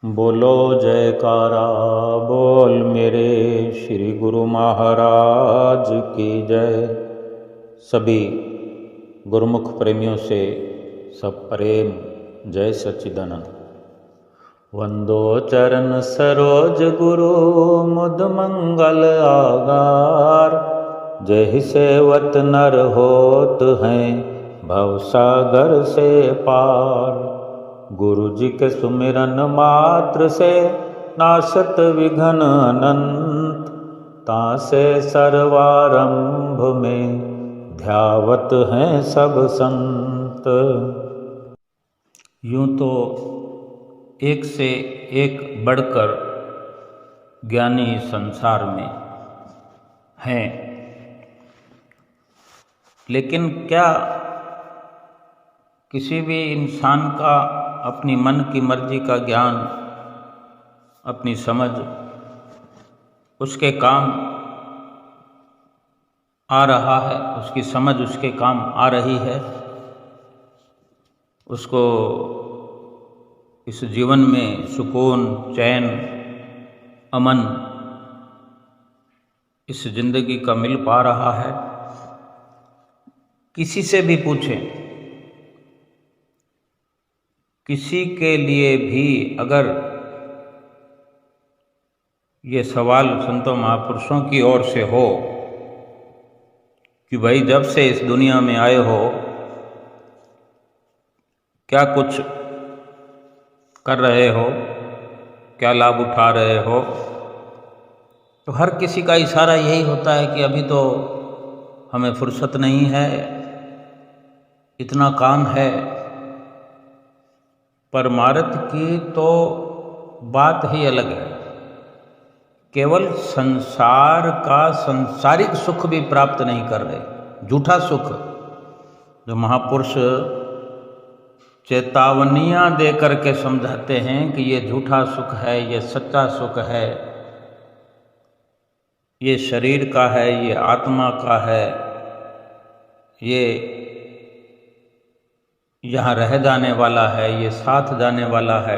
बोलो जयकारा बोल मेरे श्री गुरु महाराज की जय। सभी गुरुमुख प्रेमियों से सब प्रेम जय सच्चिदानंद। वंदो चरण सरोज गुरु मुद मंगल आगार। जय सेवत नर होत हैं भवसागर से पार। गुरु जी के सुमिरन मात्र से नाशत विघ्न अनंत। तासे सर्वारंभ में ध्यावत हैं सब संत। यूं तो एक से एक बढ़कर ज्ञानी संसार में हैं, लेकिन क्या किसी भी इंसान का अपनी मन की मर्जी का ज्ञान, अपनी समझ, उसके काम आ रहा है, उसकी समझ उसके काम आ रही है, उसको इस जीवन में सुकून, चैन, अमन इस जिंदगी का मिल पा रहा है? किसी से भी पूछें, किसी के लिए भी अगर ये सवाल संतों महापुरुषों की ओर से हो कि भाई जब से इस दुनिया में आए हो क्या कुछ कर रहे हो, क्या लाभ उठा रहे हो, तो हर किसी का इशारा यही होता है कि अभी तो हमें फुर्सत नहीं है, इतना काम है। परमार्थ की तो बात ही अलग है। केवल संसार का सांसारिक सुख भी प्राप्त नहीं कर रहे, झूठा सुख जो महापुरुष चेतावनियां दे करके समझाते हैं कि ये झूठा सुख है, ये सच्चा सुख है, ये शरीर का है, ये आत्मा का है, ये यहाँ रह जाने वाला है, ये साथ जाने वाला है।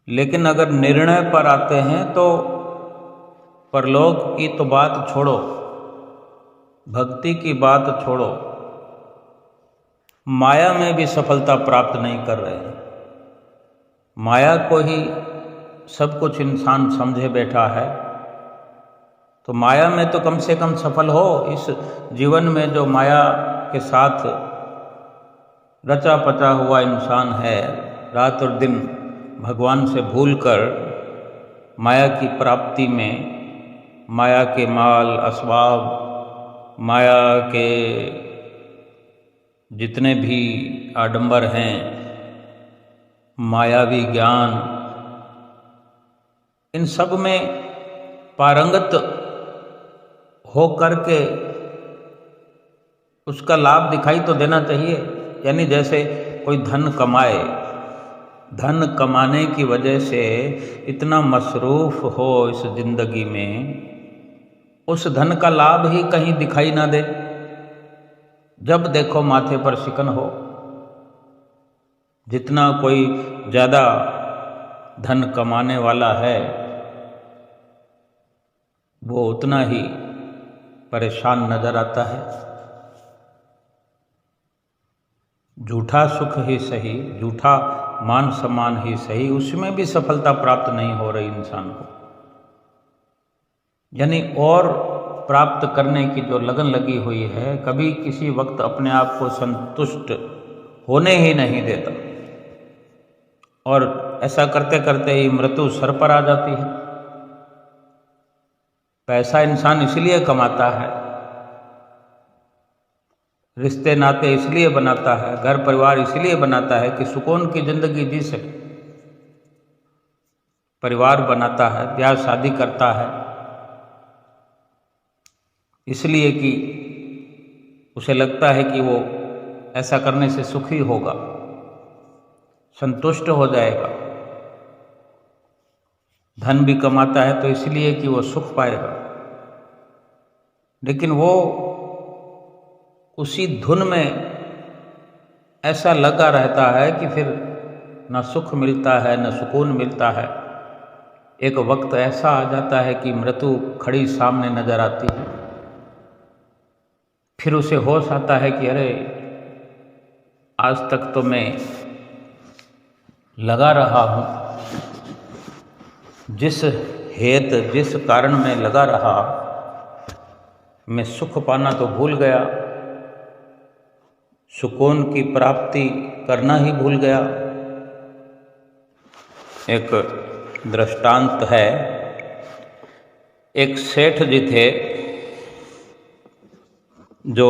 लेकिन अगर निर्णय पर आते हैं तो परलोक की तो बात छोड़ो, भक्ति की बात छोड़ो, माया में भी सफलता प्राप्त नहीं कर रहे हैं। माया को ही सब कुछ इंसान समझे बैठा है, तो माया में तो कम से कम सफल हो। इस जीवन में जो माया के साथ रचा पचा हुआ इंसान है, रात और दिन भगवान से भूलकर माया की प्राप्ति में, माया के माल असबाब, माया के जितने भी आडंबर हैं, मायावी ज्ञान, इन सब में पारंगत हो करके उसका लाभ दिखाई तो देना चाहिए। यानी जैसे कोई धन कमाए, धन कमाने की वजह से इतना मसरूफ हो इस जिंदगी में, उस धन का लाभ ही कहीं दिखाई ना दे। जब देखो माथे पर शिकन हो। जितना कोई ज़्यादा धन कमाने वाला है वो उतना ही परेशान नजर आता है। झूठा सुख ही सही, झूठा मान सम्मान ही सही, उसमें भी सफलता प्राप्त नहीं हो रही इंसान को। यानी और प्राप्त करने की जो लगन लगी हुई है, कभी किसी वक्त अपने आप को संतुष्ट होने ही नहीं देता, और ऐसा करते करते ही मृत्यु सर पर आ जाती है। पैसा इंसान इसलिए कमाता है, रिश्ते नाते इसलिए बनाता है, घर परिवार इसलिए बनाता है कि सुकून की जिंदगी जी सके। परिवार बनाता है, ब्याह शादी करता है, इसलिए कि उसे लगता है कि वो ऐसा करने से सुखी होगा, संतुष्ट हो जाएगा। धन भी कमाता है तो इसलिए कि वो सुख पाएगा, लेकिन वो उसी धुन में ऐसा लगा रहता है कि फिर न सुख मिलता है न सुकून मिलता है। एक वक्त ऐसा आ जाता है कि मृत्यु खड़ी सामने नजर आती है, फिर उसे होश आता है कि अरे आज तक तो मैं लगा रहा हूँ, जिस हेत जिस कारण मैं लगा रहा, मैं सुख पाना तो भूल गया, सुकून की प्राप्ति करना ही भूल गया। एक दृष्टांत है, एक सेठ जी थे जो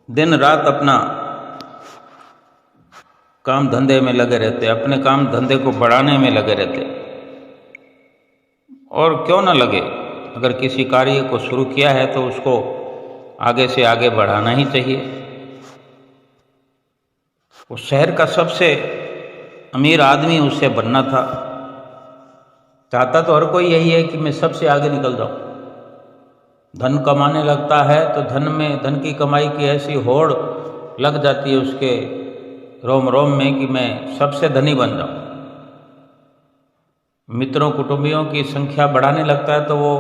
दिन रात अपना काम धंधे में लगे रहते, अपने काम धंधे को बढ़ाने में लगे रहते। और क्यों न लगे, अगर किसी कार्य को शुरू किया है तो उसको आगे से आगे बढ़ाना ही चाहिए। वो शहर का सबसे अमीर आदमी उससे बनना था। चाहता तो हर कोई यही है कि मैं सबसे आगे निकल जाऊं। धन कमाने लगता है तो धन की कमाई की ऐसी होड़ लग जाती है उसके रोम रोम में कि मैं सबसे धनी बन जाऊं। मित्रों कुटुंबियों की संख्या बढ़ाने लगता है तो वो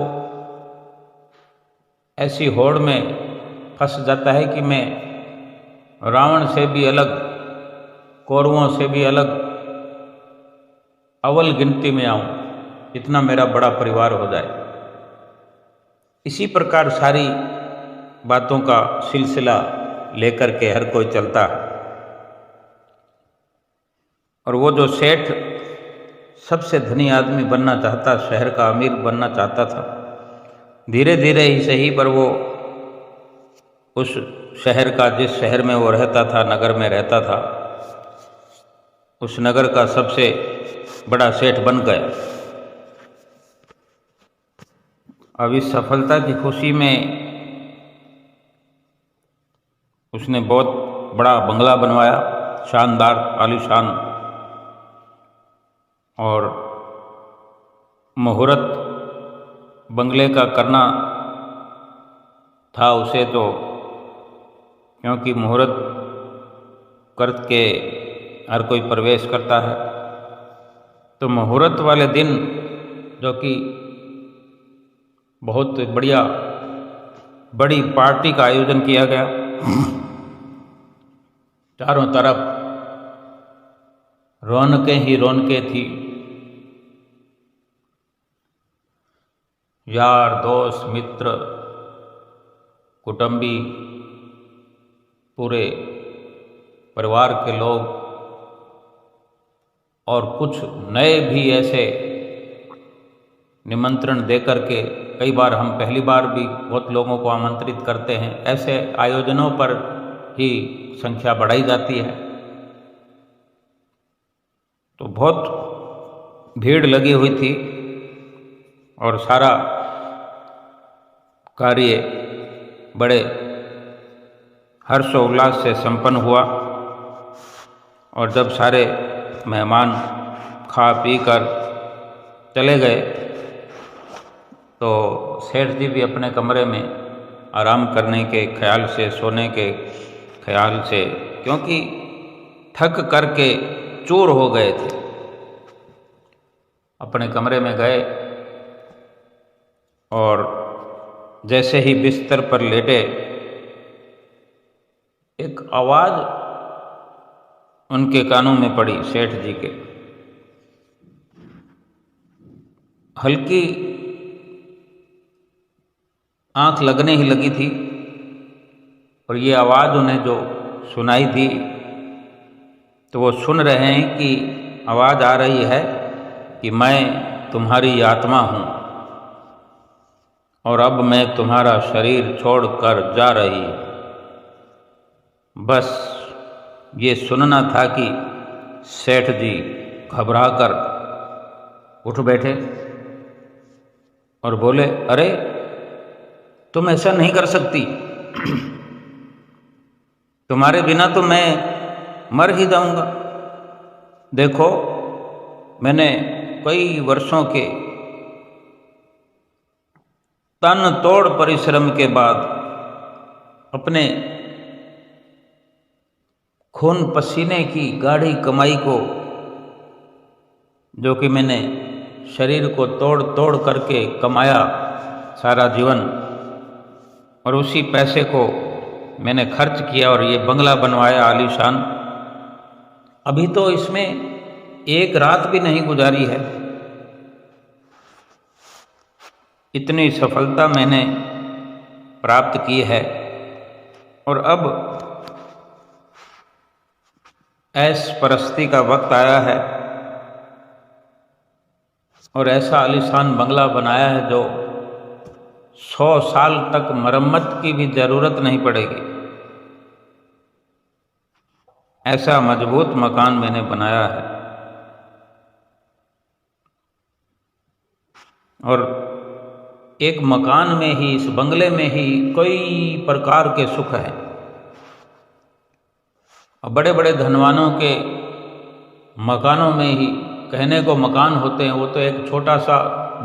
ऐसी होड़ में फंस जाता है कि मैं रावण से भी अलग, कौरवों से भी अलग अव्वल गिनती में आऊं, इतना मेरा बड़ा परिवार हो जाए। इसी प्रकार सारी बातों का सिलसिला लेकर के हर कोई चलता है। और वो जो सेठ सबसे धनी आदमी बनना चाहता, शहर का अमीर बनना चाहता था, धीरे धीरे ही सही पर वो उस शहर का, जिस शहर में वो रहता था, नगर में रहता था, उस नगर का सबसे बड़ा सेठ बन गया। अब इस सफलता की खुशी में उसने बहुत बड़ा बंगला बनवाया, शानदार आलीशान, और मुहूर्त बंगले का करना था उसे, तो क्योंकि मुहूर्त करके हर कोई प्रवेश करता है, तो मुहूर्त वाले दिन, जो कि बहुत बढ़िया बड़ी पार्टी का आयोजन किया गया, चारों तरफ रौनकें ही रौनकें थी। यार दोस्त मित्र कुटुंबी पूरे परिवार के लोग और कुछ नए भी ऐसे निमंत्रण देकर के, कई बार हम पहली बार भी बहुत लोगों को आमंत्रित करते हैं, ऐसे आयोजनों पर ही संख्या बढ़ाई जाती है। तो बहुत भीड़ लगी हुई थी और सारा कार्य बड़े हर्षोल्लास से संपन्न हुआ। और जब सारे मेहमान खा पी कर चले गए तो सेठ जी भी अपने कमरे में आराम करने के ख्याल से, सोने के ख्याल से, क्योंकि थक करके चूर हो गए थे, अपने कमरे में गए और जैसे ही बिस्तर पर लेटे, एक आवाज उनके कानों में पड़ी, सेठ जी के। हल्की आंख लगने ही लगी थी और ये आवाज उन्हें जो सुनाई थी, तो वो सुन रहे हैं कि आवाज आ रही है कि मैं तुम्हारी आत्मा हूँ और अब मैं तुम्हारा शरीर छोड़कर जा रही हूँ। बस ये सुनना था कि सेठ जी घबराकर उठ बैठे और बोले, अरे तुम ऐसा नहीं कर सकती, तुम्हारे बिना तो मैं मर ही जाऊंगा। देखो, मैंने कई वर्षों के तन तोड़ परिश्रम के बाद अपने खून पसीने की गाढ़ी कमाई को, जो कि मैंने शरीर को तोड़ तोड़ करके कमाया सारा जीवन, और उसी पैसे को मैंने खर्च किया और ये बंगला बनवाया आलीशान, अभी तो इसमें एक रात भी नहीं गुजारी है, इतनी सफलता मैंने प्राप्त की है। और अब ऐश परस्ती का वक्त आया है और ऐसा आलीशान बंगला बनाया है जो 100 साल तक मरम्मत की भी जरूरत नहीं पड़ेगी। ऐसा मजबूत मकान मैंने बनाया है और एक मकान में ही, इस बंगले में ही कई प्रकार के सुख हैं। और बड़े बड़े धनवानों के मकानों में ही कहने को मकान होते हैं, वो तो एक छोटा सा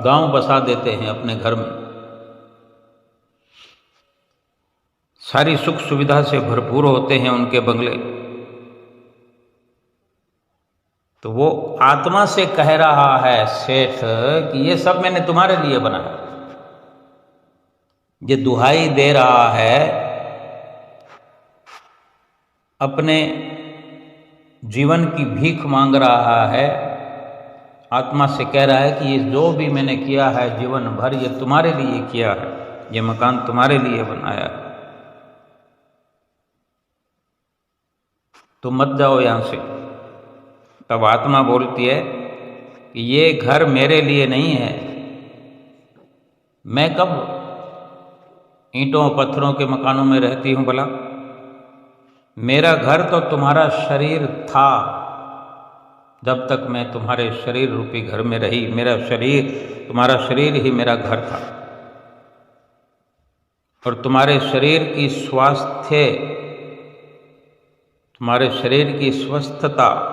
गांव बसा देते हैं अपने घर में, सारी सुख सुविधा से भरपूर होते हैं उनके बंगले। तो वो आत्मा से कह रहा है सेठ कि ये सब मैंने तुम्हारे लिए बनाया, ये दुहाई दे रहा है, अपने जीवन की भीख मांग रहा है, आत्मा से कह रहा है कि ये जो भी मैंने किया है जीवन भर, ये तुम्हारे लिए किया है, ये मकान तुम्हारे लिए बनाया है, तो मत जाओ यहां से। तब आत्मा बोलती है कि ये घर मेरे लिए नहीं है, मैं कब ईंटों पत्थरों के मकानों में रहती हूं भला, मेरा घर तो तुम्हारा शरीर था, जब तक मैं तुम्हारे शरीर रूपी घर में रही, मेरा शरीर, तुम्हारा शरीर ही मेरा घर था, और तुम्हारे शरीर की स्वास्थ्य, तुम्हारे शरीर की स्वस्थता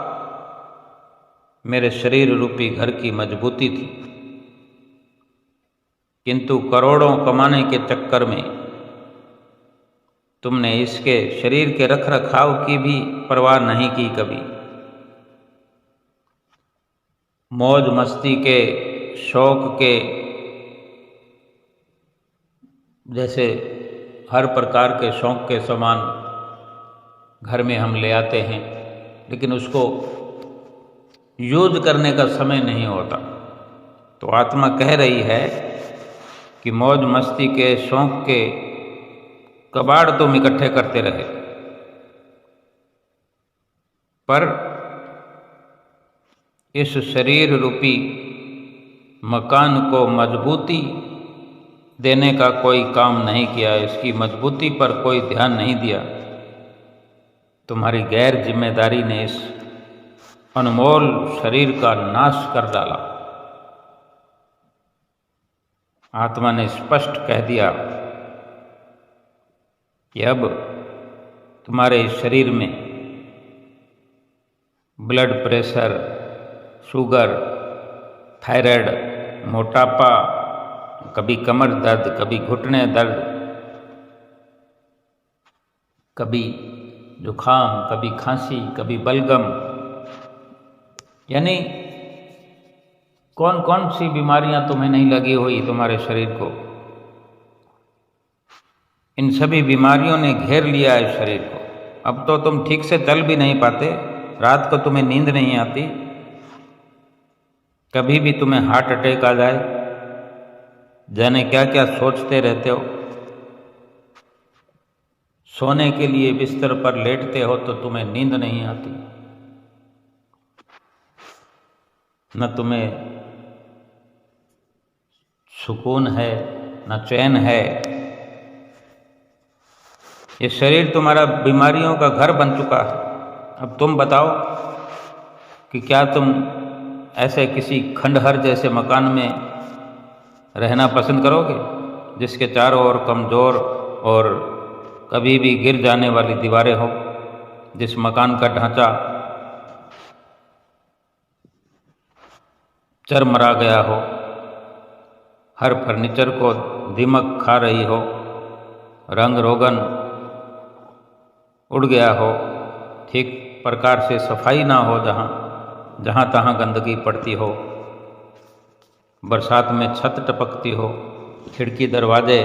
मेरे शरीर रूपी घर की मजबूती थी। किंतु करोड़ों कमाने के चक्कर में तुमने इसके शरीर के रख रखाव की भी परवाह नहीं की कभी। मौज मस्ती के, शौक के, जैसे हर प्रकार के शौक के सामान घर में हम ले आते हैं, लेकिन उसको यूज करने का समय नहीं होता। तो आत्मा कह रही है कि मौज मस्ती के, शौक के कबाड़ तुम इकट्ठे करते रहे, पर इस शरीर रूपी मकान को मजबूती देने का कोई काम नहीं किया, इसकी मजबूती पर कोई ध्यान नहीं दिया। तुम्हारी गैर जिम्मेदारी ने इस अनमोल शरीर का नाश कर डाला। आत्मा ने स्पष्ट कह दिया कि अब तुम्हारे शरीर में ब्लड प्रेशर, शुगर, थायराइड, मोटापा, कभी कमर दर्द, कभी घुटने दर्द, कभी जुखाम, कभी खांसी, कभी बलगम, यानी कौन कौन सी बीमारियां तुम्हें नहीं लगी हुई तुम्हारे शरीर को। इन सभी बीमारियों ने घेर लिया है शरीर को। अब तो तुम ठीक से चल भी नहीं पाते, रात को तुम्हें नींद नहीं आती, कभी भी तुम्हें हार्ट अटैक आ जाए, जाने क्या क्या सोचते रहते हो। सोने के लिए बिस्तर पर लेटते हो तो तुम्हें नींद नहीं आती, न तुम्हें सुकून है, न चैन है। ये शरीर तुम्हारा बीमारियों का घर बन चुका है। अब तुम बताओ कि क्या तुम ऐसे किसी खंडहर जैसे मकान में रहना पसंद करोगे, जिसके चारों ओर कमज़ोर और कभी भी गिर जाने वाली दीवारें हो, जिस मकान का ढांचा चरमरा गया हो, हर फर्नीचर को दीमक खा रही हो, रंग रोगन उड़ गया हो, ठीक प्रकार से सफाई ना हो, जहाँ तहाँ गंदगी पड़ती हो, बरसात में छत टपकती हो, खिड़की दरवाजे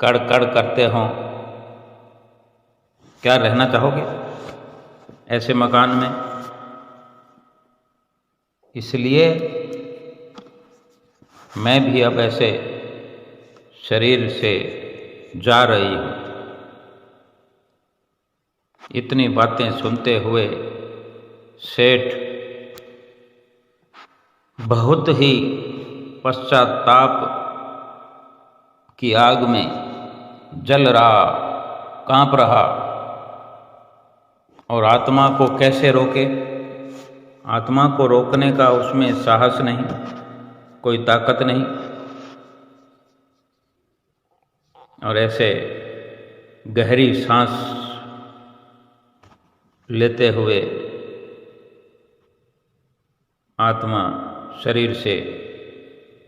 कड़ कड़ करते हों, क्या रहना चाहोगे ऐसे मकान में? इसलिए मैं भी अब ऐसे शरीर से जा रही हूँ। इतनी बातें सुनते हुए सेठ बहुत ही पश्चाताप की आग में जल रहा, कांप रहा, और आत्मा को कैसे रोके? आत्मा को रोकने का उसमें साहस नहीं, कोई ताकत नहीं। और ऐसे गहरी सांस लेते हुए आत्मा शरीर से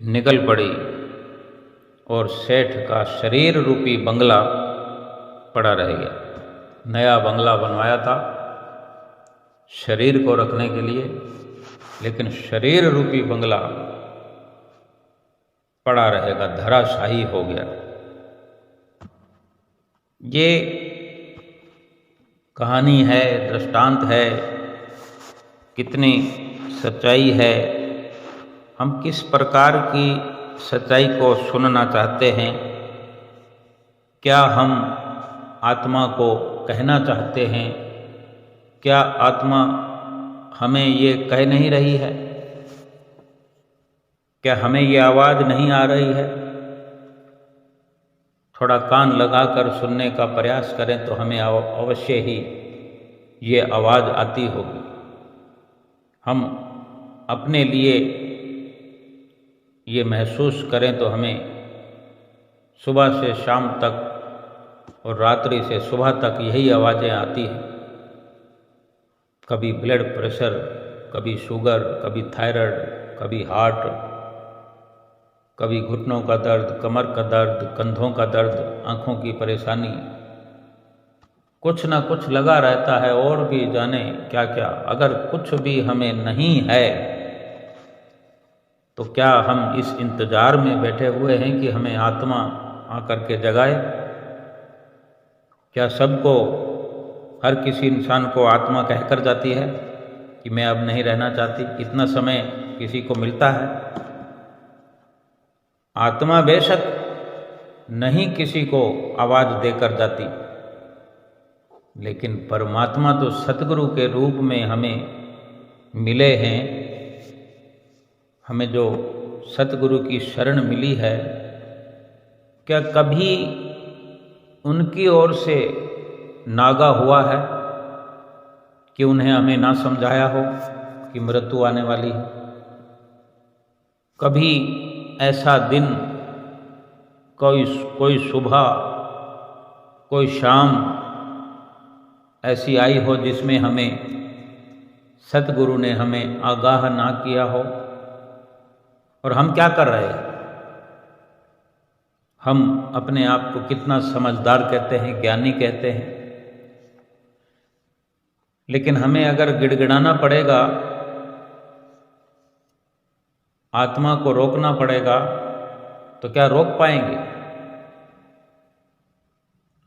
निकल पड़ी और सेठ का शरीर रूपी बंगला पड़ा रह गया। नया बंगला बनवाया था शरीर को रखने के लिए, लेकिन शरीर रूपी बंगला पड़ा रहेगा, धराशायी हो गया। ये कहानी है, दृष्टांत है, कितनी सच्चाई है। हम किस प्रकार की सच्चाई को सुनना चाहते हैं? क्या हम आत्मा को कहना चाहते हैं? क्या आत्मा हमें ये कह नहीं रही है? क्या हमें ये आवाज़ नहीं आ रही है? थोड़ा कान लगाकर सुनने का प्रयास करें तो हमें अवश्य ही ये आवाज़ आती होगी। हम अपने लिए ये महसूस करें तो हमें सुबह से शाम तक और रात्रि से सुबह तक यही आवाज़ें आती हैं। कभी ब्लड प्रेशर, कभी शुगर, कभी थायराइड, कभी हार्ट, कभी घुटनों का दर्द, कमर का दर्द, कंधों का दर्द, आँखों की परेशानी, कुछ ना कुछ लगा रहता है, और भी जाने क्या क्या। अगर कुछ भी हमें नहीं है तो क्या हम इस इंतज़ार में बैठे हुए हैं कि हमें आत्मा आकर के जगाए? क्या सबको, हर किसी इंसान को आत्मा कहकर जाती है कि मैं अब नहीं रहना चाहती? इतना समय किसी को मिलता है? आत्मा बेशक नहीं किसी को आवाज़ देकर जाती, लेकिन परमात्मा तो सतगुरु के रूप में हमें मिले हैं। हमें जो सतगुरु की शरण मिली है, क्या कभी उनकी ओर से नागा हुआ है कि उन्हें हमें ना समझाया हो कि मृत्यु आने वाली है? कभी ऐसा दिन, कोई सुबह, कोई शाम ऐसी आई हो जिसमें हमें सतगुरु ने हमें आगाह ना किया हो? और हम क्या कर रहे हैं? हम अपने आप को कितना समझदार कहते हैं, ज्ञानी कहते हैं, लेकिन हमें अगर गिड़गिड़ाना पड़ेगा, आत्मा को रोकना पड़ेगा, तो क्या रोक पाएंगे?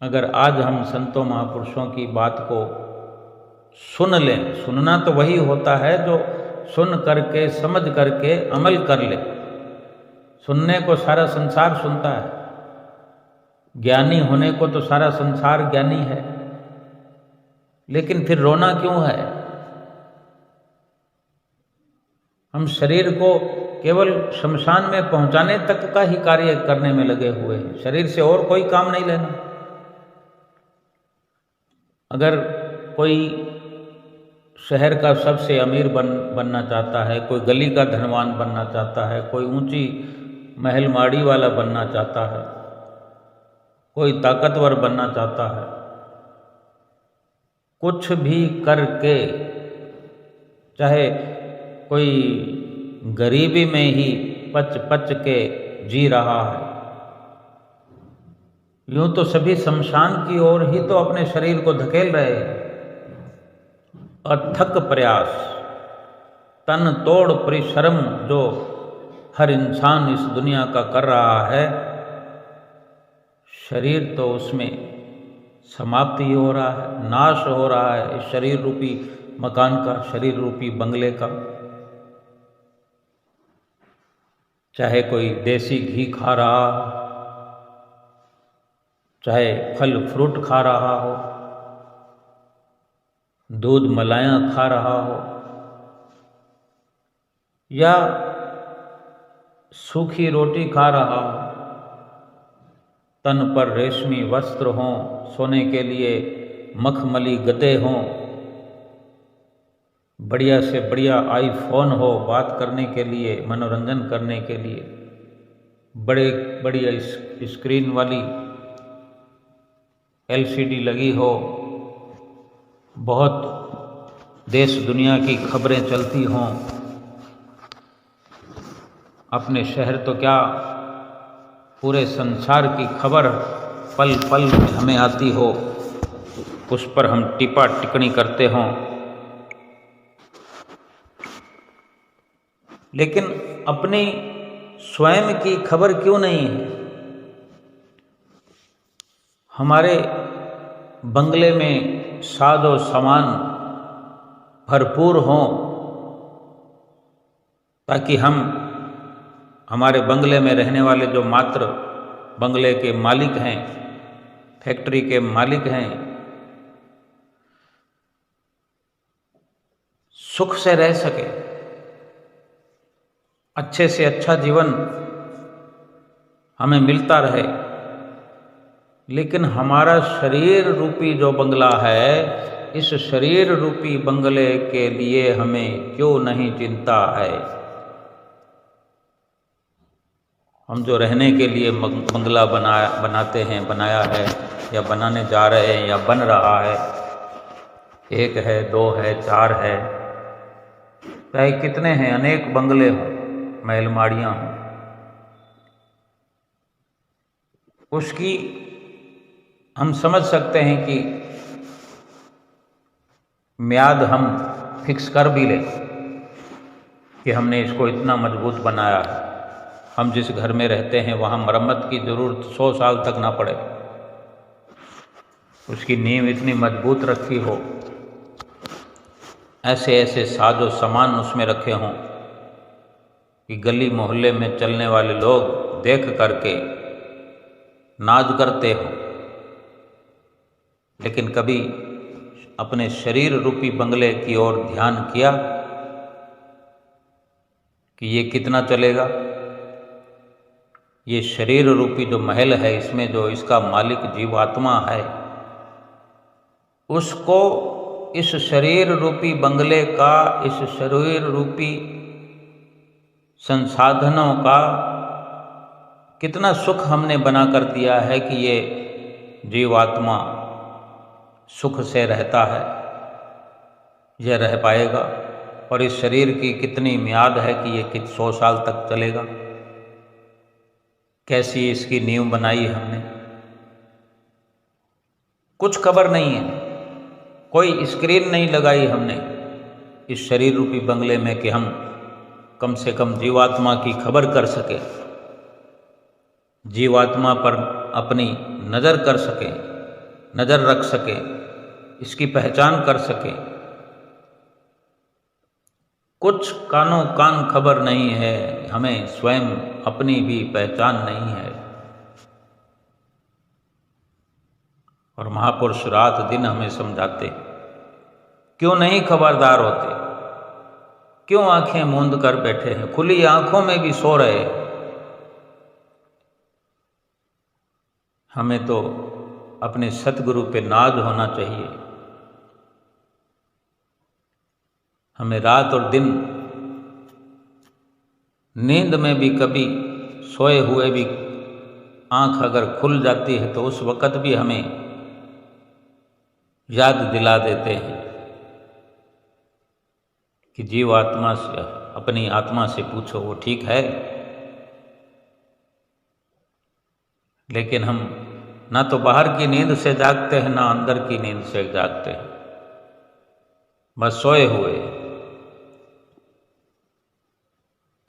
अगर आज हम संतों महापुरुषों की बात को सुन लें, सुनना तो वही होता है जो सुन करके, समझ करके अमल कर ले। सुनने को सारा संसार सुनता है, ज्ञानी होने को तो सारा संसार ज्ञानी है, लेकिन फिर रोना क्यों है? हम शरीर को केवल शमशान में पहुंचाने तक का ही कार्य करने में लगे हुए हैं, शरीर से और कोई काम नहीं लेना। अगर कोई शहर का सबसे अमीर बनना चाहता है, कोई गली का धनवान बनना चाहता है, कोई ऊंची महल माड़ी वाला बनना चाहता है, कोई ताकतवर बनना चाहता है, कुछ भी करके, चाहे कोई गरीबी में ही पच पच के जी रहा है, यूं तो सभी शमशान की ओर ही तो अपने शरीर को धकेल रहे हैं। अथक प्रयास, तन तोड़ परिश्रम जो हर इंसान इस दुनिया का कर रहा है, शरीर तो उसमें समाप्ति हो रहा है, नाश हो रहा है इस शरीर रूपी मकान का, शरीर रूपी बंगले का। चाहे कोई देसी घी खा रहा हो, चाहे फल फ्रूट खा रहा हो, दूध मलाइयाँ खा रहा हो, या सूखी रोटी खा रहा हो, तन पर रेशमी वस्त्र हों, सोने के लिए मखमली गद्दे हों, बढ़िया से बढ़िया आईफोन हो बात करने के लिए, मनोरंजन करने के लिए, बड़े बढ़िया स्क्रीन वाली एलसीडी लगी हो, बहुत देश दुनिया की खबरें चलती हों, अपने शहर तो क्या पूरे संसार की खबर पल पल में हमें आती हो, उस पर हम टिप्पा टिप्पणी करते हों, लेकिन अपनी स्वयं की खबर क्यों नहीं है? हमारे बंगले में साजो सामान भरपूर हों, ताकि हम हमारे बंगले में रहने वाले जो मात्र बंगले के मालिक हैं, फैक्ट्री के मालिक हैं, सुख से रह सके, अच्छे से अच्छा जीवन हमें मिलता रहे। लेकिन हमारा शरीर रूपी जो बंगला है, इस शरीर रूपी बंगले के लिए हमें क्यों नहीं चिंता है? हम जो रहने के लिए बंगला बनाते हैं, बनाया है या बनाने जा रहे हैं या बन रहा है, 1 है, 2 है, 4 है, चाहे कितने हैं, अनेक बंगले हों, महलमाड़ियाँ हों, उसकी हम समझ सकते हैं कि म्याद हम फिक्स कर भी लें कि हमने इसको इतना मजबूत बनाया है। हम जिस घर में रहते हैं वहाँ मरम्मत की ज़रूरत 100 साल तक ना पड़े, उसकी नींव इतनी मजबूत रखी हो, ऐसे ऐसे साजो सामान उसमें रखे हों कि गली मोहल्ले में चलने वाले लोग देख करके नाज करते हो। लेकिन कभी अपने शरीर रूपी बंगले की ओर ध्यान किया कि ये कितना चलेगा? ये शरीर रूपी जो महल है, इसमें जो इसका मालिक जीवात्मा है, उसको इस शरीर रूपी बंगले का, इस शरीर रूपी संसाधनों का कितना सुख हमने बना कर दिया है कि ये जीवात्मा सुख से रहता है, यह रह पाएगा। और इस शरीर की कितनी म्याद है कि ये 100 साल तक चलेगा। कैसी इसकी नींव बनाई हमने, कुछ खबर नहीं है। कोई स्क्रीन नहीं लगाई हमने इस शरीर रूपी बंगले में कि हम कम से कम जीवात्मा की खबर कर सके, जीवात्मा पर अपनी नज़र कर सके, नज़र रख सके, इसकी पहचान कर सके। कुछ कानों कान खबर नहीं है, हमें स्वयं अपनी भी पहचान नहीं है। और महापुरुष रात दिन हमें समझाते, क्यों नहीं खबरदार होते, क्यों आंखें मूंद कर बैठे हैं, खुली आंखों में भी सो रहे। हमें तो अपने सतगुरु पे नाज होना चाहिए। हमें रात और दिन नींद में भी कभी सोए हुए भी आंख अगर खुल जाती है तो उस वक़्त भी हमें याद दिला देते हैं कि जीव आत्मा से, अपनी आत्मा से पूछो, वो ठीक है। लेकिन हम ना तो बाहर की नींद से जागते हैं, ना अंदर की नींद से जागते हैं। बस सोए हुए।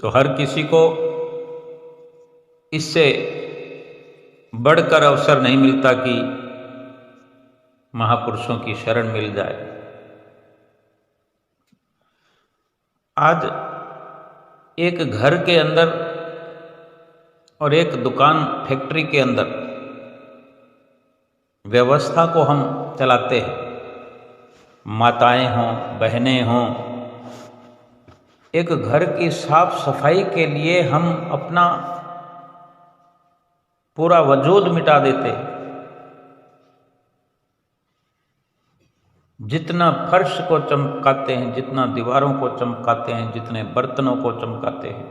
तो हर किसी को इससे बढ़कर अवसर नहीं मिलता कि महापुरुषों की शरण मिल जाए। आज एक घर के अंदर और एक दुकान फैक्ट्री के अंदर व्यवस्था को हम चलाते हैं। माताएं हों, बहनें हों, एक घर की साफ सफाई के लिए हम अपना पूरा वजूद मिटा देते हैं। जितना फर्श को चमकाते हैं, जितना दीवारों को चमकाते हैं, जितने बर्तनों को चमकाते हैं,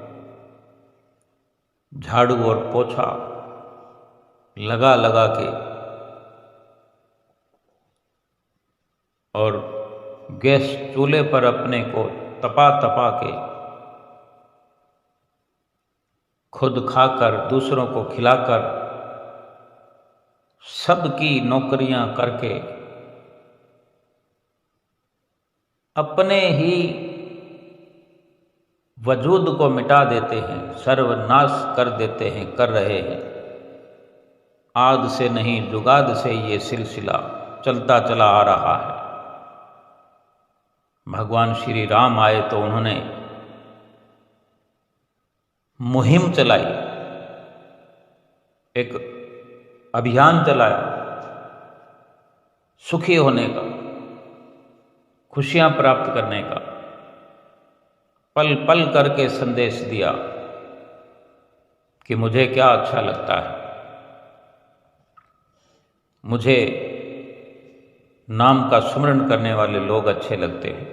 झाड़ू और पोछा लगा लगा के और गैस चूल्हे पर अपने को तपा तपा के खुद खाकर दूसरों को खिलाकर सबकी नौकरियां करके अपने ही वजूद को मिटा देते हैं, सर्वनाश कर देते हैं, कर रहे हैं। आद से नहीं जुगाद से ये सिलसिला चलता चला आ रहा है। भगवान श्री राम आए तो उन्होंने मुहिम चलाई, एक अभियान चलाया सुखी होने का, खुशियां प्राप्त करने का। पल पल करके संदेश दिया कि मुझे क्या अच्छा लगता है। मुझे नाम का सुमरण करने वाले लोग अच्छे लगते हैं,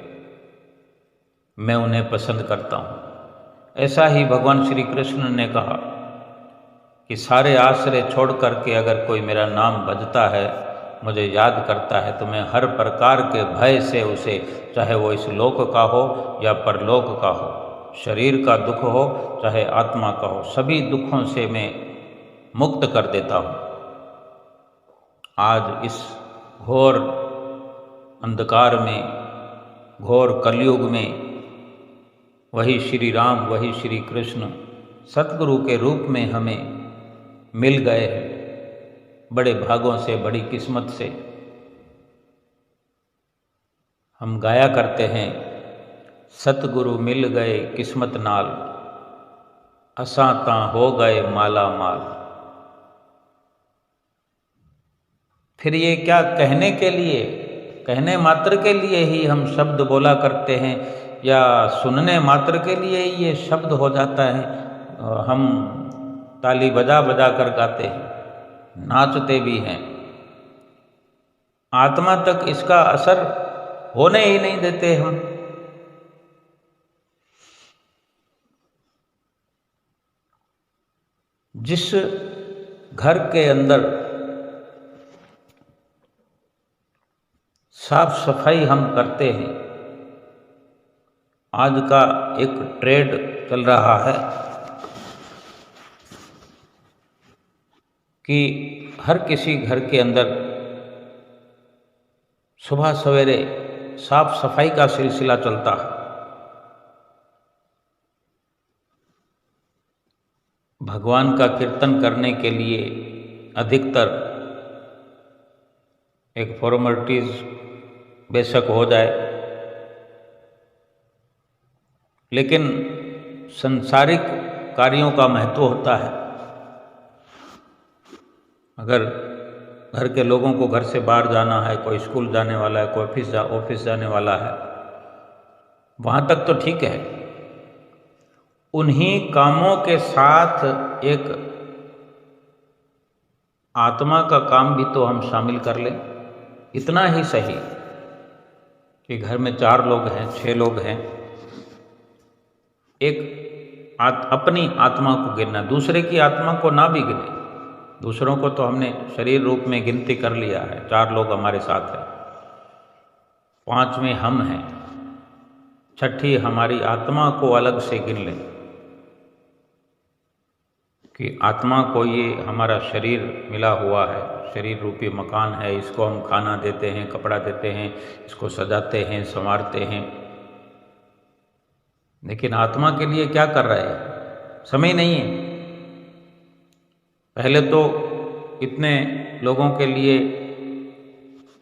मैं उन्हें पसंद करता हूँ। ऐसा ही भगवान श्री कृष्ण ने कहा कि सारे आश्रय छोड़ करके अगर कोई मेरा नाम भजता है, मुझे याद करता है, तो मैं हर प्रकार के भय से उसे, चाहे वो इस लोक का हो या परलोक का हो, शरीर का दुख हो चाहे आत्मा का हो, सभी दुखों से मैं मुक्त कर देता हूँ। आज इस घोर अंधकार में, घोर कलयुग में वही श्री राम, वही श्री कृष्ण सतगुरु के रूप में हमें मिल गए हैं। बड़े भागों से, बड़ी किस्मत से हम गाया करते हैं, सतगुरु मिल गए किस्मत नाल, असां तां हो गए माला माल। फिर ये क्या कहने के लिए, कहने मात्र के लिए ही हम शब्द बोला करते हैं या सुनने मात्र के लिए ही ये शब्द हो जाता है? हम ताली बजा बजा कर गाते हैं, नाचते भी हैं, आत्मा तक इसका असर होने ही नहीं देते हम। जिस घर के अंदर साफ सफाई हम करते हैं, आज का एक ट्रेड चल रहा है कि हर किसी घर के अंदर सुबह सवेरे साफ सफाई का सिलसिला चलता है। भगवान का कीर्तन करने के लिए अधिकतर एक फॉर्मेलिटीज बेशक हो जाए, लेकिन सांसारिक कार्यों का महत्व होता है। अगर घर के लोगों को घर से बाहर जाना है, कोई स्कूल जाने वाला है, कोई ऑफिस जाने वाला है, वहाँ तक तो ठीक है। उन्हीं कामों के साथ एक आत्मा का काम भी तो हम शामिल कर लें। इतना ही सही कि घर में 4 लोग हैं, 6 लोग हैं, एक अपनी आत्मा को गिनना, दूसरे की आत्मा को ना भी गिने। दूसरों को तो हमने शरीर रूप में गिनती कर लिया है, 4 लोग हमारे साथ हैं, 5वें हम हैं, 6ठी हमारी आत्मा को अलग से गिन लें कि आत्मा को ये हमारा शरीर मिला हुआ है, शरीर रूपी मकान है, इसको हम खाना देते हैं, कपड़ा देते हैं, इसको सजाते हैं, संवारते हैं, लेकिन आत्मा के लिए क्या कर रहे हैं? समय नहीं है। पहले तो इतने लोगों के लिए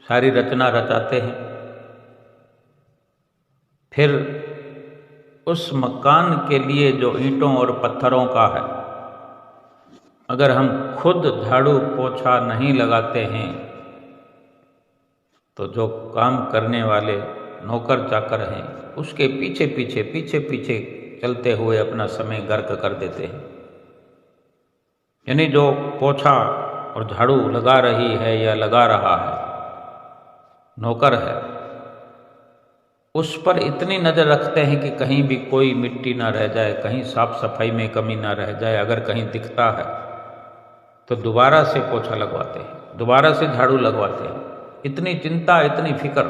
सारी रचना रचाते हैं, फिर उस मकान के लिए जो ईंटों और पत्थरों का है, अगर हम खुद झाड़ू पोछा नहीं लगाते हैं तो जो काम करने वाले नौकर चाकर हैं उसके पीछे पीछे चलते हुए अपना समय गर्क कर देते हैं। यानी जो पोछा और झाड़ू लगा रही है या लगा रहा है, नौकर है, उस पर इतनी नज़र रखते हैं कि कहीं भी कोई मिट्टी ना रह जाए, कहीं साफ सफाई में कमी ना रह जाए। अगर कहीं दिखता है तो दोबारा से पोछा लगवाते हैं, दोबारा से झाड़ू लगवाते हैं। इतनी चिंता, इतनी फिक्र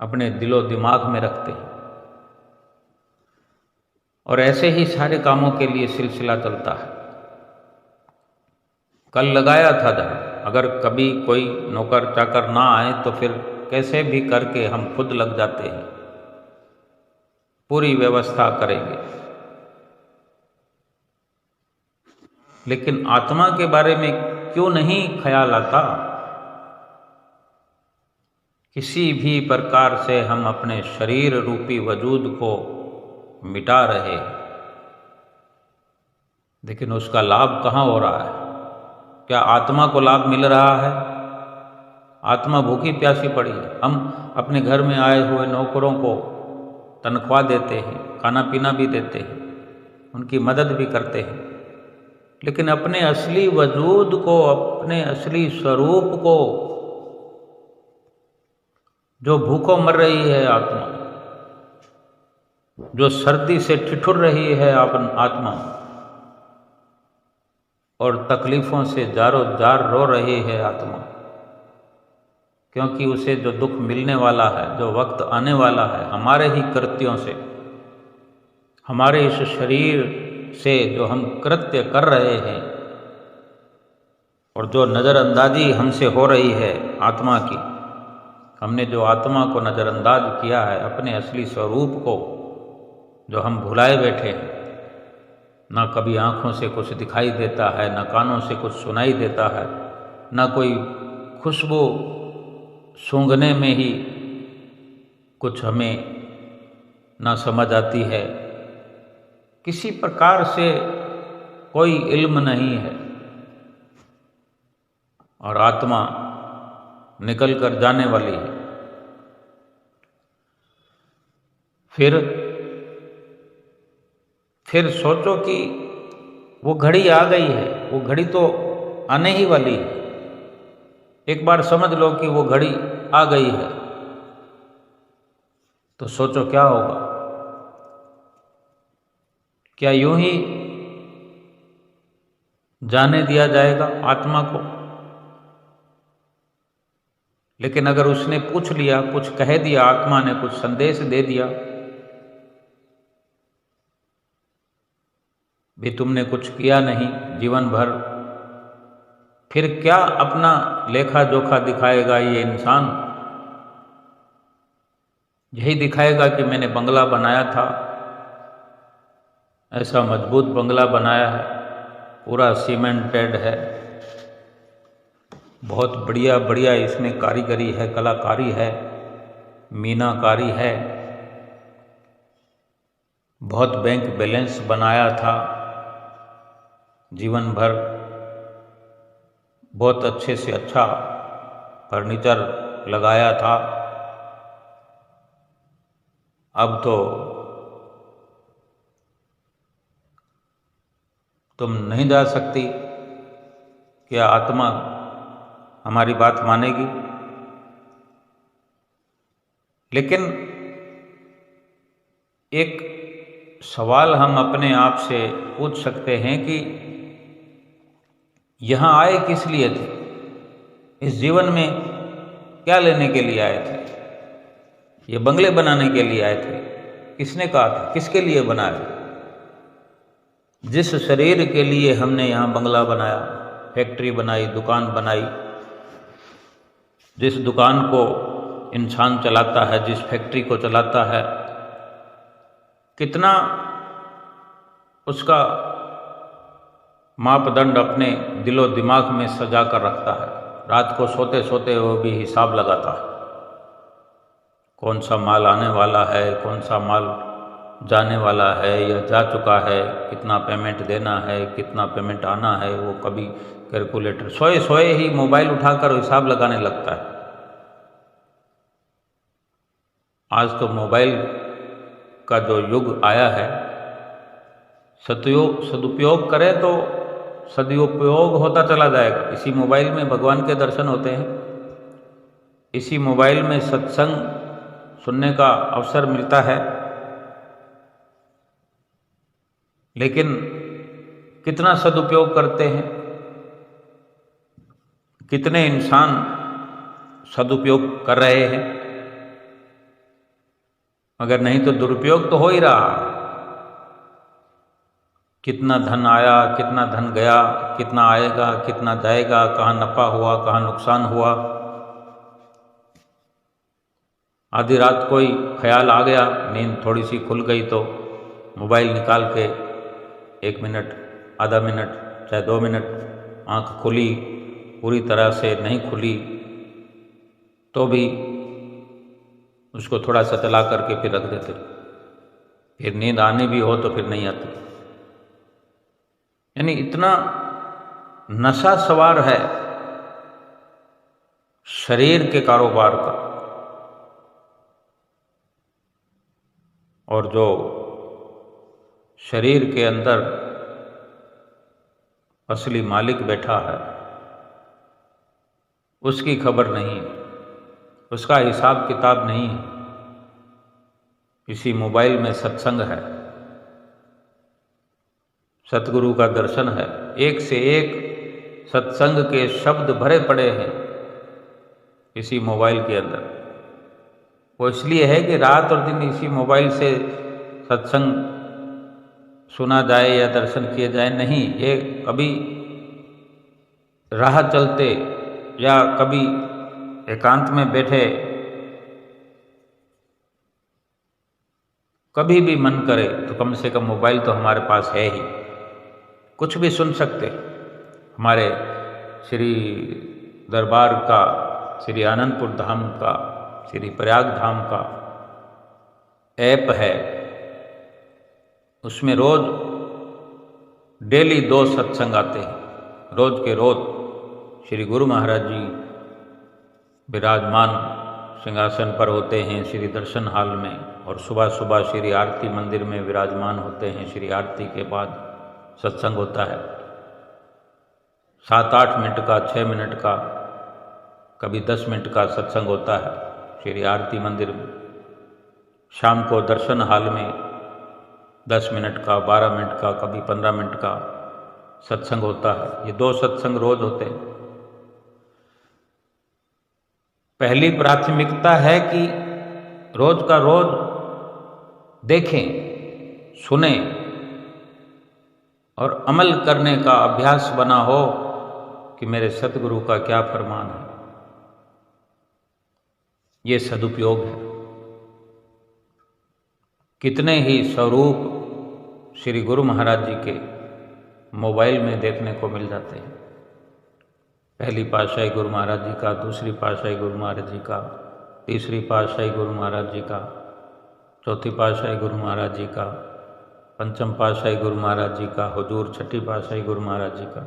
अपने दिलो दिमाग में रखते हैं। और ऐसे ही सारे कामों के लिए सिलसिला चलता है। कल लगाया था झाड़ू, अगर कभी कोई नौकर चाकर ना आए तो फिर कैसे भी करके हम खुद लग जाते हैं, पूरी व्यवस्था करेंगे। लेकिन आत्मा के बारे में क्यों नहीं ख्याल आता? किसी भी प्रकार से हम अपने शरीर रूपी वजूद को मिटा रहे हैं, लेकिन उसका लाभ कहाँ हो रहा है? क्या आत्मा को लाभ मिल रहा है? आत्मा भूखी प्यासी पड़ी है। हम अपने घर में आए हुए नौकरों को तनख्वाह देते हैं, खाना पीना भी देते हैं, उनकी मदद भी करते हैं, लेकिन अपने असली वजूद को, अपने असली स्वरूप को, जो भूखों मर रही है आत्मा, जो सर्दी से ठिठुर रही है आत्मा और तकलीफ़ों से जारो जार रो रही है आत्मा, क्योंकि उसे जो दुख मिलने वाला है, जो वक्त आने वाला है, हमारे ही कृत्यों से, हमारे इस शरीर से जो हम कृत्य कर रहे हैं और जो नज़रअंदाजी हमसे हो रही है आत्मा की, हमने जो आत्मा को नज़रअंदाज किया है, अपने असली स्वरूप को जो हम भुलाए बैठे हैं। ना कभी आँखों से कुछ दिखाई देता है, ना कानों से कुछ सुनाई देता है, ना कोई खुशबू सूंघने में ही कुछ हमें ना समझ आती है, किसी प्रकार से कोई इल्म नहीं है, और आत्मा निकल कर जाने वाली है। फिर सोचो कि वो घड़ी आ गई है, वो घड़ी तो आने ही वाली है। एक बार समझ लो कि वो घड़ी आ गई है, तो सोचो क्या होगा? क्या यूं ही जाने दिया जाएगा आत्मा को? लेकिन अगर उसने पूछ लिया, कुछ कह दिया, आत्मा ने कुछ संदेश दे दिया, भी तुमने कुछ किया नहीं जीवन भर, फिर क्या अपना लेखा जोखा दिखाएगा ये इंसान? यही दिखाएगा कि मैंने बंगला बनाया था, ऐसा मजबूत बंगला बनाया है, पूरा सीमेंटेड है, बहुत बढ़िया बढ़िया इसमें कारीगरी है, कलाकारी है, मीनाकारी है, बहुत बैंक बैलेंस बनाया था जीवन भर, बहुत अच्छे से अच्छा फर्नीचर लगाया था। अब तो तुम नहीं जा सकती। क्या आत्मा हमारी बात मानेगी? लेकिन एक सवाल हम अपने आप से पूछ सकते हैं कि यहाँ आए किस लिए थे? इस जीवन में क्या लेने के लिए आए थे? ये बंगले बनाने के लिए आए थे? किसने कहा था? किसके लिए बनाए? जिस शरीर के लिए हमने यहाँ बंगला बनाया, फैक्ट्री बनाई, दुकान बनाई, जिस दुकान को इंसान चलाता है, जिस फैक्ट्री को चलाता है, कितना उसका मापदंड अपने दिलो दिमाग में सजा कर रखता है। रात को सोते सोते वो भी हिसाब लगाता है, कौन सा माल आने वाला है, कौन सा माल जाने वाला है या जा चुका है, कितना पेमेंट देना है, कितना पेमेंट आना है। वो कभी कैलकुलेटर सोए सोए ही मोबाइल उठाकर हिसाब लगाने लगता है। आज तो मोबाइल का जो युग आया है, सदुपयोग करें तो सदुपयोग होता चला जाएगा। इसी मोबाइल में भगवान के दर्शन होते हैं, इसी मोबाइल में सत्संग सुनने का अवसर मिलता है, लेकिन कितना सदुपयोग करते हैं, कितने इंसान सदुपयोग कर रहे हैं, मगर नहीं तो दुरुपयोग तो हो ही रहा। कितना धन आया, कितना धन गया, कितना आएगा, कितना जाएगा, कहाँ नफा हुआ, कहाँ नुकसान हुआ। आधी रात कोई ख्याल आ गया, नींद थोड़ी सी खुल गई तो मोबाइल निकाल के 1 मिनट, आधा मिनट, चाहे 2 मिनट आँख खुली, पूरी तरह से नहीं खुली तो भी उसको थोड़ा सा चला करके फिर रख देते। फिर नींद आनी भी हो तो फिर नहीं आती। यानी इतना नशा सवार है शरीर के कारोबार का। और जो शरीर के अंदर असली मालिक बैठा है, उसकी खबर नहीं, उसका हिसाब किताब नहीं है। इसी मोबाइल में सत्संग है, सतगुरु का दर्शन है, एक से एक सत्संग के शब्द भरे पड़े हैं इसी मोबाइल के अंदर। वो इसलिए है कि रात और दिन इसी मोबाइल से सत्संग सुना जाए या दर्शन किए जाए। नहीं, ये कभी राह चलते या कभी एकांत में बैठे, कभी भी मन करे तो कम से कम मोबाइल तो हमारे पास है ही, कुछ भी सुन सकते। हमारे श्री दरबार का, श्री आनंदपुर धाम का, श्री प्रयाग धाम का ऐप है, उसमें रोज डेली 2 सत्संग आते हैं। रोज के रोज श्री गुरु महाराज जी विराजमान सिंहासन पर होते हैं श्री दर्शन हाल में, और सुबह सुबह श्री आरती मंदिर में विराजमान होते हैं। श्री आरती के बाद सत्संग होता है, 7-8 मिनट का, 6 मिनट का, कभी 10 मिनट का सत्संग होता है श्री आरती मंदिर में। शाम को दर्शन हाल में 10 मिनट का, 12 मिनट का, कभी 15 मिनट का सत्संग होता है। ये 2 सत्संग रोज होते हैं। पहली प्राथमिकता है कि रोज का रोज देखें, सुने और अमल करने का अभ्यास बना हो कि मेरे सतगुरु का क्या फरमान है। ये सदुपयोग है। कितने ही स्वरूप श्री गुरु महाराज जी के मोबाइल में देखने को मिल जाते हैं। पहली पातशाही गुरु महाराज जी का, दूसरी पातशाही गुरु महाराज जी का, तीसरी पातशाही गुरु महाराज जी का, चौथी पातशाही गुरु महाराज जी का, पंचम पातशाही गुरु महाराज जी का, हुजूर छठी पातशाही गुरु महाराज जी का।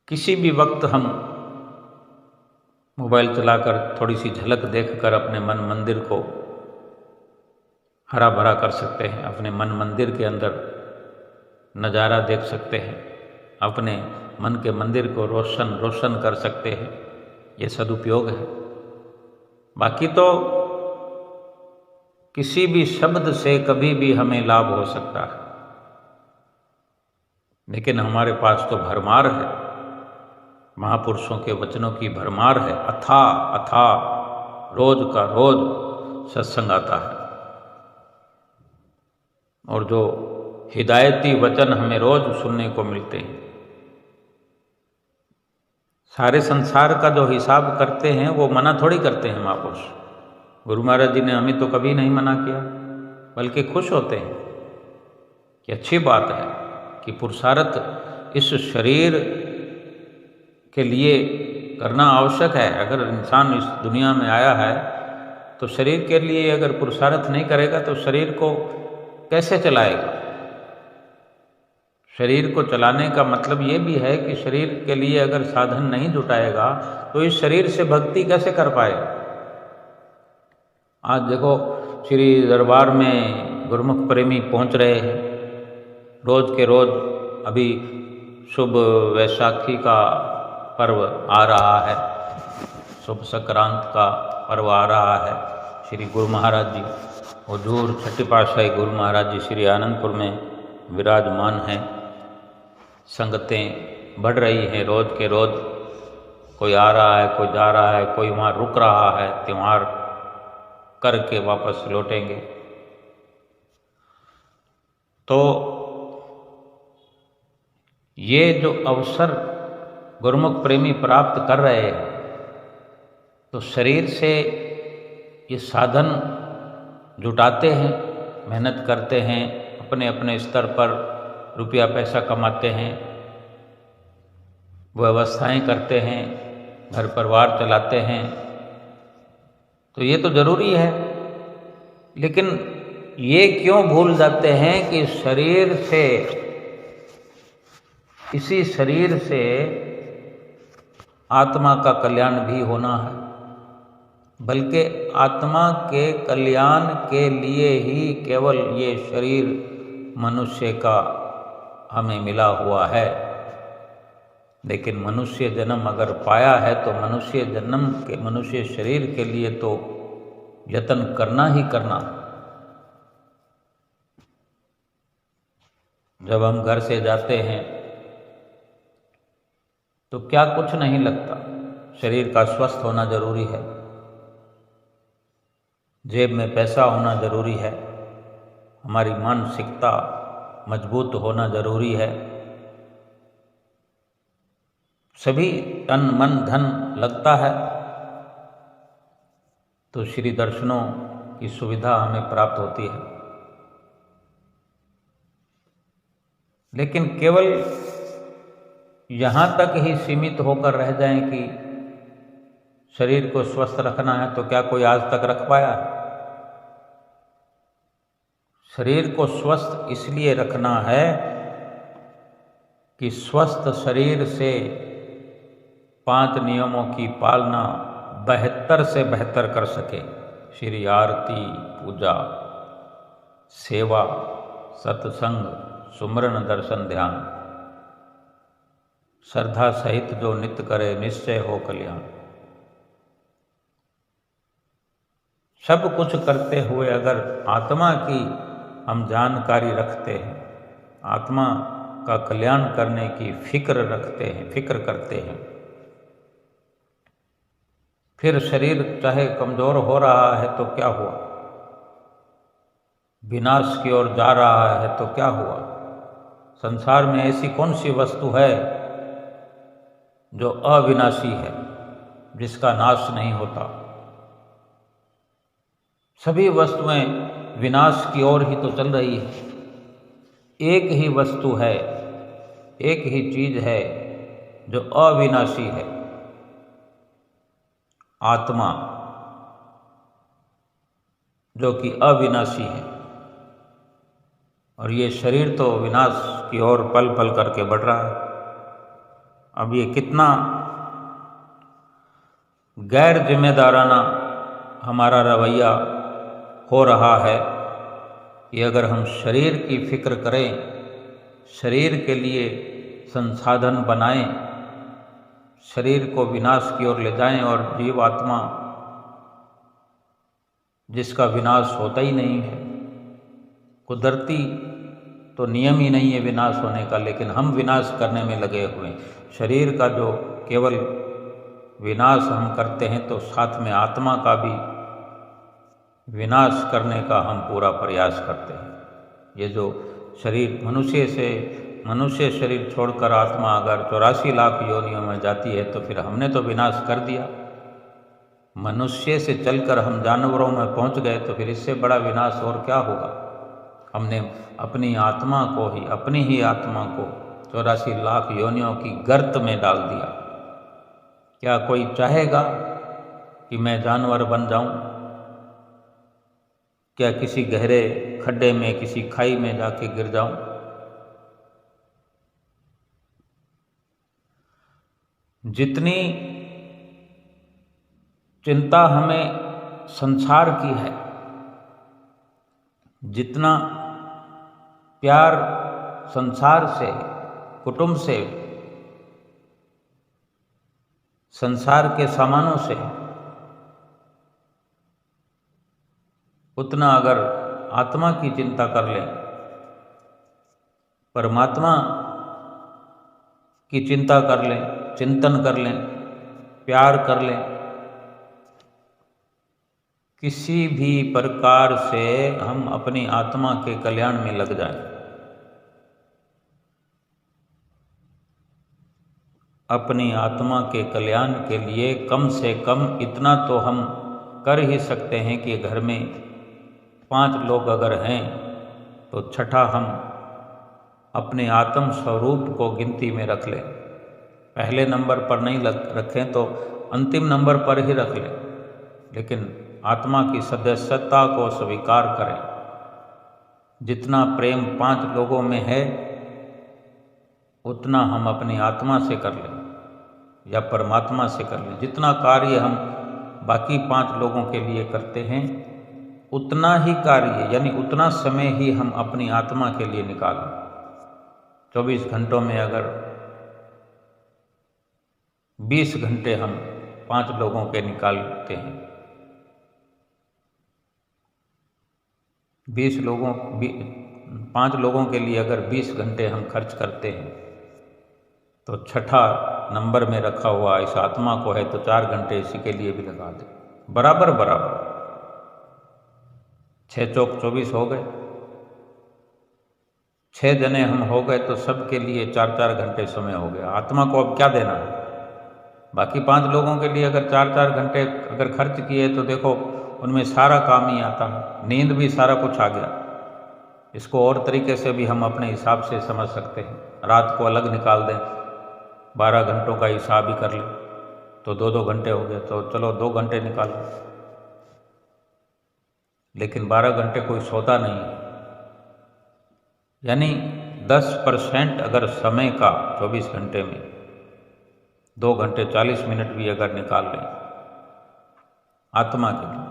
किसी भी वक्त हम मोबाइल चलाकर थोड़ी सी झलक देखकर अपने मन मंदिर को हरा भरा कर सकते हैं, अपने मन मंदिर के अंदर नज़ारा देख सकते हैं, अपने मन के मंदिर को रोशन कर सकते हैं। ये सदुपयोग है। बाकी तो किसी भी शब्द से कभी भी हमें लाभ हो सकता है, लेकिन हमारे पास तो भरमार है, महापुरुषों के वचनों की भरमार है। अथा रोज का रोज सत्संग आता है। और जो हिदायती वचन हमें रोज सुनने को मिलते हैं। सारे संसार का जो हिसाब करते हैं वो मना थोड़ी करते हैं महापुरुष। गुरु महाराज जी ने हमें तो कभी नहीं मना किया, बल्कि खुश होते हैं कि अच्छी बात है कि पुरुषार्थ इस शरीर के लिए करना आवश्यक है। अगर इंसान इस दुनिया में आया है तो शरीर के लिए अगर पुरुषार्थ नहीं करेगा तो शरीर को कैसे चलाएगा। शरीर को चलाने का मतलब ये भी है कि शरीर के लिए अगर साधन नहीं जुटाएगा तो इस शरीर से भक्ति कैसे कर पाएगा। आज देखो श्री दरबार में गुरुमुख प्रेमी पहुंच रहे हैं, रोज के रोज। अभी शुभ वैशाखी का पर्व आ रहा है, शुभ संक्रांत का पर्व आ रहा है। श्री गुरु महाराज जी हुजूर छठी पातशाही गुरु महाराज जी श्री आनंदपुर में विराजमान हैं। संगतें बढ़ रही हैं रोज के रोज, कोई आ रहा है, कोई जा रहा है, कोई वहाँ रुक रहा है, त्योहार करके वापस लौटेंगे। तो ये जो अवसर गुरुमुख प्रेमी प्राप्त कर रहे हैं, तो शरीर से ये साधन जुटाते हैं, मेहनत करते हैं, अपने अपने स्तर पर रुपया पैसा कमाते हैं, व्यवस्थाएं करते हैं, घर परिवार चलाते हैं। तो ये तो जरूरी है, लेकिन ये क्यों भूल जाते हैं कि शरीर से, इसी शरीर से आत्मा का कल्याण भी होना है। बल्कि आत्मा के कल्याण के लिए ही केवल ये शरीर मनुष्य का हमें मिला हुआ है। लेकिन मनुष्य जन्म अगर पाया है तो मनुष्य जन्म के, मनुष्य शरीर के लिए तो यत्न करना ही करना। जब हम घर से जाते हैं तो क्या कुछ नहीं लगता, शरीर का स्वस्थ होना जरूरी है, जेब में पैसा होना जरूरी है, हमारी मानसिकता मजबूत होना जरूरी है। सभी तन मन धन लगता है तो श्री दर्शनों की सुविधा हमें प्राप्त होती है। लेकिन केवल यहाँ तक ही सीमित होकर रह जाएं कि शरीर को स्वस्थ रखना है, तो क्या कोई आज तक रख पाया है? शरीर को स्वस्थ इसलिए रखना है कि स्वस्थ शरीर से 5 नियमों की पालना बेहतर से बेहतर कर सके। श्री आरती, पूजा, सेवा, सत्संग, सुमरन, दर्शन, ध्यान, श्रद्धा सहित जो नित्य करे निश्चय हो कल्याण। सब कुछ करते हुए अगर आत्मा की हम जानकारी रखते हैं, आत्मा का कल्याण करने की फिक्र रखते हैं, फिक्र करते हैं, फिर शरीर चाहे कमजोर हो रहा है तो क्या हुआ, विनाश की ओर जा रहा है तो क्या हुआ। संसार में ऐसी कौन सी वस्तु है जो अविनाशी है, जिसका नाश नहीं होता। सभी वस्तुएं विनाश की ओर ही तो चल रही है। एक ही वस्तु है, एक ही चीज है जो अविनाशी है, आत्मा, जो कि अविनाशी है। और ये शरीर तो विनाश की ओर पल पल करके बढ़ रहा है। अब ये कितना गैर जिम्मेदाराना हमारा रवैया हो रहा है कि अगर हम शरीर की फिक्र करें, शरीर के लिए संसाधन बनाएं, शरीर को विनाश की ओर ले जाएं, और जीवात्मा जिसका विनाश होता ही नहीं है, कुदरती तो नियम ही नहीं है विनाश होने का, लेकिन हम विनाश करने में लगे हुए हैं। शरीर का जो केवल विनाश हम करते हैं तो साथ में आत्मा का भी विनाश करने का हम पूरा प्रयास करते हैं। ये जो शरीर मनुष्य शरीर छोड़कर आत्मा अगर 84 लाख योनियों में जाती है तो फिर हमने तो विनाश कर दिया। मनुष्य से चलकर हम जानवरों में पहुंच गए तो फिर इससे बड़ा विनाश और क्या होगा। हमने अपनी ही आत्मा को 84 लाख योनियों की गर्त में डाल दिया। क्या कोई चाहेगा कि मैं जानवर बन जाऊं? क्या किसी गहरे खड्डे में, किसी खाई में जाके गिर जाऊं? जितनी चिंता हमें संसार की है, जितना प्यार संसार से, कुटुंब से, संसार के सामानों से, उतना अगर आत्मा की चिंता कर लें, परमात्मा की चिंता कर लें, चिंतन कर लें, प्यार कर लें, किसी भी प्रकार से हम अपनी आत्मा के कल्याण में लग जाएं। अपनी आत्मा के कल्याण के लिए कम से कम इतना तो हम कर ही सकते हैं कि घर में 5 लोग अगर हैं तो छठा हम अपने आत्म स्वरूप को गिनती में रख लें। पहले नंबर पर नहीं रखें तो अंतिम नंबर पर ही रख लें, लेकिन आत्मा की सदस्यता को स्वीकार करें। जितना प्रेम 5 लोगों में है उतना हम अपनी आत्मा से कर लें या परमात्मा से कर लें। जितना कार्य हम बाकी 5 लोगों के लिए करते हैं उतना ही कार्य, यानी उतना समय ही हम अपनी आत्मा के लिए निकालें। 24 घंटों में अगर 20 घंटे हम 5 लोगों के निकालते हैं, 5 लोगों के लिए अगर 20 घंटे हम खर्च करते हैं तो छठा नंबर में रखा हुआ इस आत्मा को है तो 4 घंटे इसी के लिए भी लगा दें। बराबर 6 चौक 24 हो गए। 6 जने हम हो गए तो सबके लिए 4-4 घंटे समय हो गया। आत्मा को अब क्या देना है? बाकी 5 लोगों के लिए अगर 4-4 घंटे अगर खर्च किए तो देखो उनमें सारा काम ही आता है, नींद भी सारा कुछ आ गया। इसको और तरीके से भी हम अपने हिसाब से समझ सकते हैं। रात को अलग निकाल दें, 12 घंटों का हिसाब ही कर लें तो 2-2 घंटे हो गए, तो चलो 2 घंटे निकाल लें। लेकिन 12 घंटे कोई सोता नहीं है, यानी 10% अगर समय का 24 घंटे में 2 घंटे 40 मिनट भी अगर निकाल लें आत्मा के लिए,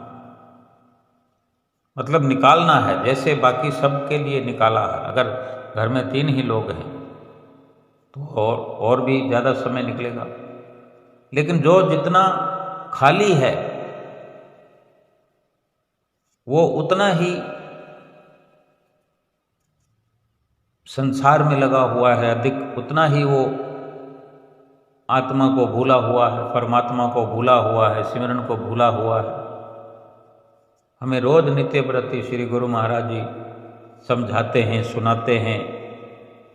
मतलब निकालना है जैसे बाकी सब के लिए निकाला है। अगर घर में 3 ही लोग हैं तो और भी ज़्यादा समय निकलेगा। लेकिन जो जितना खाली है वो उतना ही संसार में लगा हुआ है, अधिक उतना ही वो आत्मा को भूला हुआ है, परमात्मा को भूला हुआ है, सिमरन को भूला हुआ है। हमें रोज नित्य प्रति श्री गुरु महाराज जी समझाते हैं, सुनाते हैं,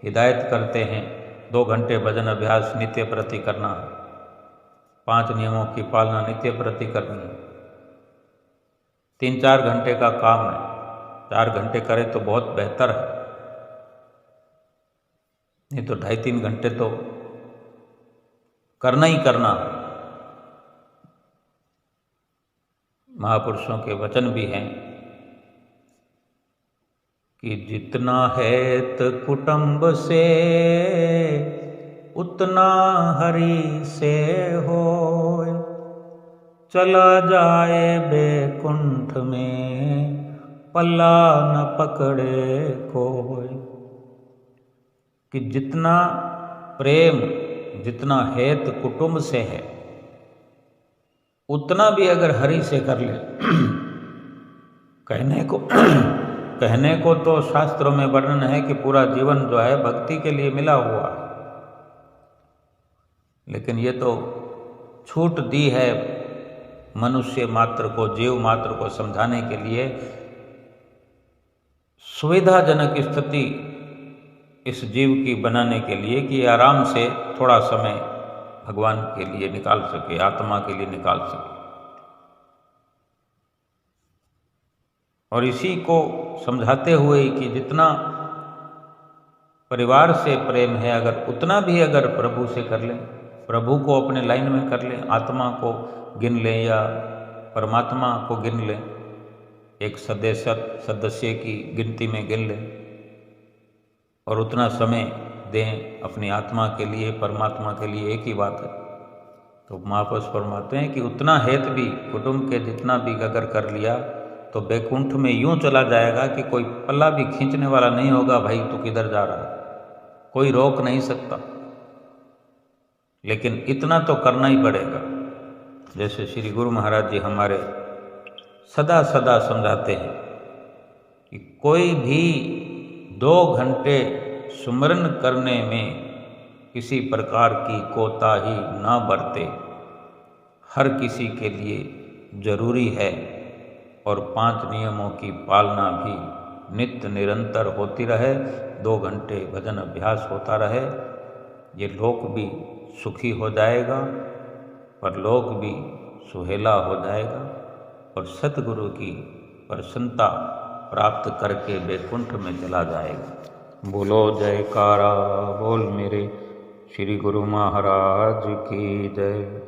हिदायत करते हैं। 2 घंटे भजन अभ्यास नित्य प्रति करना है, 5 नियमों की पालना नित्य प्रति करनी है। 3-4 घंटे का काम है, 4 घंटे करें तो बहुत बेहतर है, नहीं तो 2.5-3 घंटे तो करना ही करना है। महापुरुषों के वचन भी हैं कि जितना हेत कुटुंब से उतना हरि से होय, चला जाए बैकुंठ में पल्ला न पकड़े कोय। कि जितना प्रेम, जितना हेत कुटुंब से है उतना भी अगर हरि से कर ले कहने को तो शास्त्रों में वर्णन है कि पूरा जीवन जो है भक्ति के लिए मिला हुआ है, लेकिन ये तो छूट दी है मनुष्य मात्र को, जीव मात्र को समझाने के लिए। सुविधाजनक स्थिति इस जीव की बनाने के लिए कि आराम से थोड़ा समय भगवान के लिए निकाल सके, आत्मा के लिए निकाल सके। और इसी को समझाते हुए कि जितना परिवार से प्रेम है, अगर उतना भी अगर प्रभु से कर लें, प्रभु को अपने लाइन में कर लें, आत्मा को गिन लें या परमात्मा को गिन लें, एक सदस्य की गिनती में गिन लें और उतना समय दें अपनी आत्मा के लिए, परमात्मा के लिए, एक ही बात है। तो महापुरुष फरमाते हैं कि उतना हेत भी कुटुंब के जितना भी अगर कर लिया तो बैकुंठ में यूं चला जाएगा कि कोई पल्ला भी खींचने वाला नहीं होगा, भाई तू किधर जा रहा है, कोई रोक नहीं सकता। लेकिन इतना तो करना ही पड़ेगा। जैसे श्री गुरु महाराज जी हमारे सदा सदा समझाते हैं कि कोई भी 2 घंटे सुमरन करने में किसी प्रकार की कोताही ना बरते, हर किसी के लिए जरूरी है। और 5 नियमों की पालना भी नित्य निरंतर होती रहे, 2 घंटे भजन अभ्यास होता रहे। ये लोक भी सुखी हो जाएगा, परलोक भी सुहेला हो जाएगा और सतगुरु की प्रसन्नता प्राप्त करके बैकुंठ में चला जाएगा। बोलो जयकारा बोल मेरे श्री गुरु महाराज की जय।